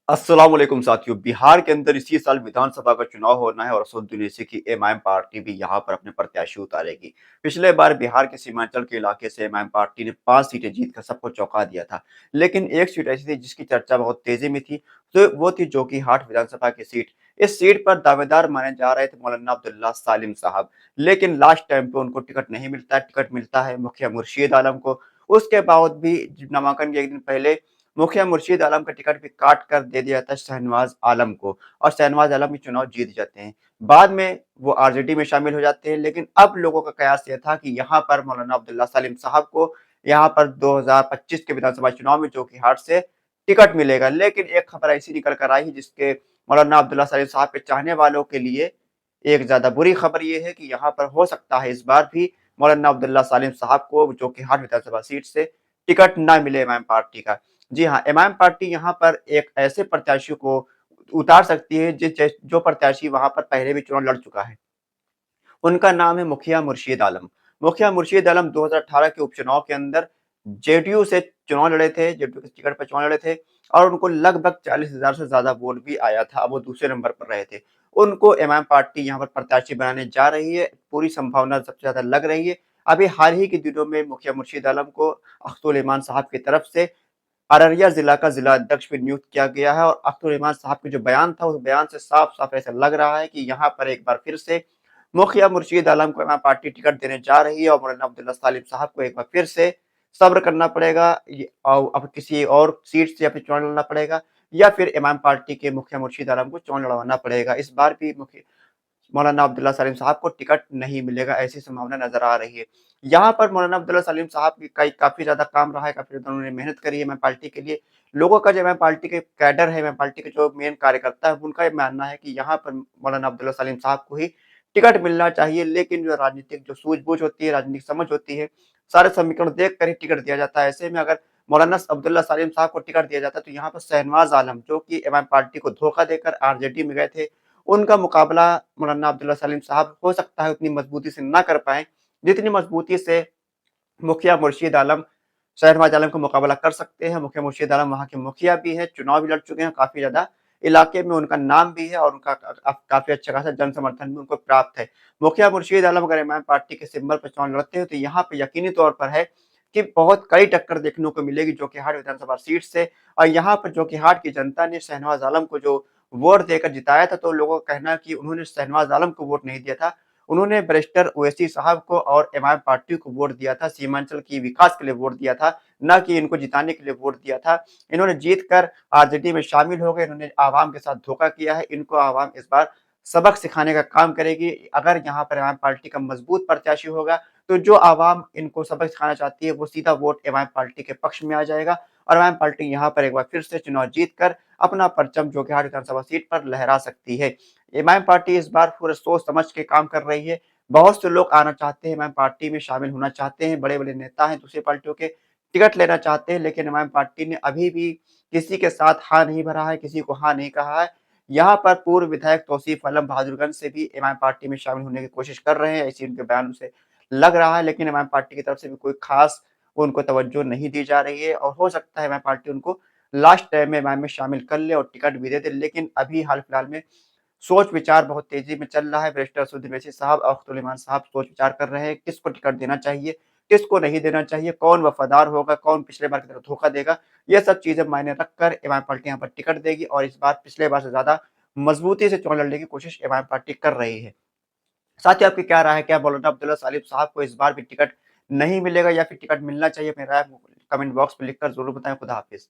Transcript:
अस्सलाम वालेकुम साथियों। बिहार के अंदर इसी साल विधानसभा का चुनाव होना है और असदुद्दीन की एमआईएम पार्टी भी यहाँ पर अपने प्रत्याशी उतारेगी। पिछले बार बिहार के सीमांचल के इलाके से एमआईएम पार्टी ने 5 सीटें जीतकर सबको चौंका दिया था। लेकिन एक सीट ऐसी थी जिसकी चर्चा बहुत तेजी में थी, तो वो थी जोकीहाट विधानसभा की सीट। इस सीट पर दावेदार माने जा रहे थे मौलाना अब्दुल्ला सालिम साहब, लेकिन लास्ट टाइम पे उनको टिकट नहीं मिलता है। टिकट मिलता है मुखिया मुर्शीद आलम को। उसके बावजूद भी नामांकन के एक दिन पहले मुखिया मुर्शीद आलम का टिकट भी काट कर दे दिया था शहनवाज आलम को और शहनवाज आलम भी चुनाव जीत जाते हैं। बाद में वो आरजेडी में शामिल हो जाते हैं, लेकिन अब लोगों का कयास ये था कि यहाँ पर मौलाना अब्दुल्ला सलीम साहब को यहाँ पर 2025 के विधानसभा चुनाव में जोकीहाट से टिकट मिलेगा। लेकिन एक खबर ऐसी निकल कर आई जिसके मौलाना अब्दुल्ला सलीम साहब के चाहने वालों के लिए एक ज्यादा बुरी खबर ये है कि यहाँ पर हो सकता है इस बार भी मौलाना अब्दुल्ला सलीम साहब को जोकीहाट विधानसभा सीट से टिकट ना मिले एमआईएम पार्टी का। जी हाँ, एमआईएम पार्टी यहाँ पर एक ऐसे प्रत्याशी को उतार सकती है जो प्रत्याशी वहां पर पहले भी चुनाव लड़ चुका है। उनका नाम है मुखिया मुर्शीद आलम। मुखिया मुर्शीद आलम 2018 के उपचुनाव के अंदर जेडीयू से चुनाव लड़े थे, जेडीयू के टिकट पर चुनाव लड़े थे और उनको लगभग 40,000 से ज्यादा वोट भी आया था। वो दूसरे नंबर पर रहे थे। उनको एमआईएम पार्टी यहाँ पर प्रत्याशी बनाने जा रही है। पूरी संभावना सबसे ज्यादा लग रही है। अभी हाल ही के दिनों में मुखिया मुर्शीद आलम को अख्तुल इमान साहब की तरफ से अररिया जिला का जिला अध्यक्ष भी नियुक्त किया गया है और अख्तुल इमान साहब का जो बयान था, उस बयान से साफ-साफ ऐसा लग रहा है कि यहाँ पर एक बार फिर से मुखिया मुर्शीद आलम को इमाम पार्टी टिकट देने जा रही है और मौलाना अब्दुल्ला सालिम साहब को एक बार फिर से सब्र करना पड़ेगा। ये अब किसी और सीट से या फिर चुनाव लड़ना पड़ेगा या फिर इमाम पार्टी के मुखिया मुर्शीद आलम को चुनाव लड़वाना पड़ेगा। इस बार भी मुखिया मौलाना अब्दुल्ला सलीम साहब को टिकट नहीं मिलेगा, ऐसी संभावना नज़र आ रही है। यहाँ पर मौलाना अब्दुल्ला सलीम साहब की कई काफ़ी ज़्यादा काम रहा है, काफ़ी ज़्यादा उन्होंने मेहनत करी है एमएम पार्टी के लिए। लोगों का जो एमएम पार्टी के कैडर है, एमएम पार्टी के जो मेन कार्यकर्ता है, उनका ये मानना है कि यहाँ पर मौलाना अब्दुल्ला सलीम साहब को ही टिकट मिलना चाहिए। लेकिन जो राजनीतिक जो सूझबूझ होती है, राजनीतिक समझ होती है, सारे समीकरण देख कर ही टिकट दिया जाता है। ऐसे में अगर मौलाना अब्दुल्ला सलीम साहब को टिकट दिया जाता है, तो यहाँ पर शहनवाज आलम जो कि एमएम पार्टी को धोखा देकर आरजेडी में गए थे, उनका मुकाबला मौलाना अब्दुल्ला सलीम साहब हो सकता है उतनी मजबूती से ना कर पाएँ, जितनी मजबूती से मुखिया मुर्शीद आलम शहनवाज आलम का मुकाबला कर सकते हैं। मुखिया मुर्शीद आलम वहाँ के मुखिया भी हैं, चुनाव भी लड़ चुके हैं, काफ़ी ज़्यादा इलाके में उनका नाम भी है और उनका काफ़ी अच्छा खासा जन समर्थन भी उनको प्राप्त है। मुखिया मुर्शीद आलम अगर इमाम पार्टी के सिंबल पर चुनाव लड़ते हैं, तो यहाँ पे यकीनी तौर पर है कि बहुत कड़ी टक्कर देखने को मिलेगी जोकीहाट विधानसभा सीट से और यहाँ पर जोकीहाट की जनता ने शहनवाज आलम को जो वोट देकर जिताया था, तो लोगों का कहना है कि उन्होंने शहनवाज आलम को वोट नहीं दिया था। उन्होंने बैरिस्टर ओवैसी साहब को और एमआईएम पार्टी को वोट दिया था, सीमांचल की विकास के लिए वोट दिया था, ना कि इनको जिताने के लिए वोट दिया था। इन्होंने जीत कर आरजेडी में शामिल हो गए, इन्होंने आवाम के साथ धोखा किया है, इनको आवाम इस बार सबक सिखाने का काम करेगी। अगर यहाँ पर एमआईएम पार्टी का मजबूत प्रत्याशी होगा, तो जो आवाम इनको सबक सिखाना चाहती है, वो सीधा वोट एमआईएम पार्टी के पक्ष में आ जाएगा और एमआईएम पार्टी यहाँ पर एक बार फिर से चुनाव जीत कर अपना परचम जोकीहाट विधानसभा सीट पर लहरा सकती है। एमआईएम पार्टी इस बार पूरे सोच समझ के काम कर रही है। बहुत से लोग आना चाहते हैं, एमआईएम पार्टी में शामिल होना चाहते हैं, बड़े-बड़े नेता हैं दूसरी पार्टियों के, टिकट लेना चाहते हैं, लेकिन एमआईएम पार्टी ने अभी भी किसी के साथ हाँ नहीं भरा है, किसी को हाँ नहीं कहा है। यहाँ पर पूर्व विधायक तौसीफ आलम बहादुरगंज से भी एमआईएम पार्टी में शामिल होने की कोशिश कर रहे हैं, ऐसी उनके बयानों से लग रहा है, लेकिन एमआईएम पार्टी की तरफ से भी कोई खास उनको तवज्जो नहीं दी जा रही है और हो सकता है एमआईएम पार्टी उनको लास्ट टाइम में एमआईएम में शामिल कर ले और टिकट भी दे दे। लेकिन अभी हाल-फिलहाल में सोच-विचार बहुत तेज़ी में चल रहा है। बैरिस्टर असदुद्दीन ओवैसी साहब और अख्तुल इमान साहब सोच-विचार कर रहे हैं, किसको टिकट देना चाहिए, किसको नहीं देना चाहिए, कौन वफ़ादार होगा, कौन पिछले बार की तरह धोखा देगा। ये सब चीज़ें मायने रखकर इमाम पार्टी यहाँ पर टिकट देगी और इस बार पिछले बार से ज़्यादा मज़बूती से चुनाव लड़ने की कोशिश इमाम पार्टी कर रही है। साथ ही आपकी क्या राय है? क्या मौलाना अब्दुल्ला सालिम साहब को इस बार भी टिकट नहीं मिलेगा या फिर टिकट मिलना चाहिए? अपनी राय कमेंट बॉक्स में लिखकर ज़रूर बताएँ। खुदा हाफ़िज़।